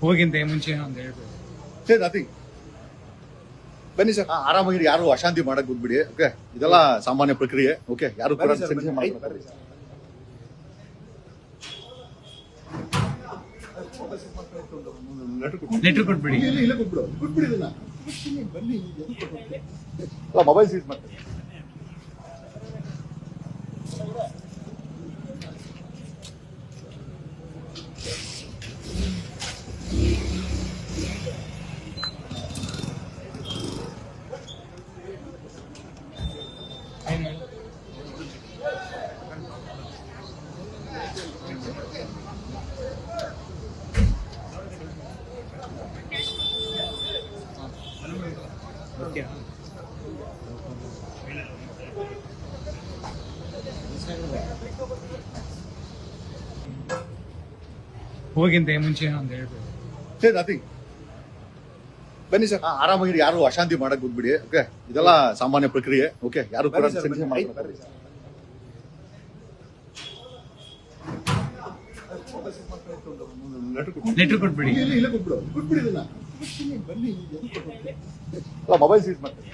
ಹೋಗಿಂತ ಮುಂಚೆ ಅಂತ ಹೇಳ್ಬೋದು. ಸೇ ನಥಿಂಗ್. ಬನ್ನಿ ಸರ್, ಆರಾಮಾಗಿ ಯಾರು ಅಶಾಂತಿ ಮಾಡಕ್ ಹೋಗ್ಬಿಡಿ. ಓಕೆ, ಇದೆಲ್ಲ ಸಾಮಾನ್ಯ ಪ್ರಕ್ರಿಯೆ. ಓಕೆ, ಯಾರು ಕೂಡ ಲೆಟರ್ ಕೊಟ್ಬಿಡಿ. ಮೊಬೈಲ್ ಸೀಸ್ ಮಾಡ್ತಾರೆ. ಹೋಗಿಂತ ಮುಂಚೆ ಅಂತ ಹೇಳ್ಬೋದು. ಸೇ ನಥಿಂಗ್. ಬನ್ನಿ ಸರ್, ಆರಾಮಾಗಿ ಯಾರು ಅಶಾಂತಿ ಮಾಡಕ್ ಹೋಗ್ಬಿಡಿ. ಓಕೆ, ಇದೆಲ್ಲ ಸಾಮಾನ್ಯ ಪ್ರಕ್ರಿಯೆ. ಓಕೆ, ಯಾರು ಕೂಡ ಲೆಟರ್ ಕೊಟ್ಬಿಡಿ. ಮೊಬೈಲ್ ಸೀಸ್ ಮಾಡ್ತಾರೆ.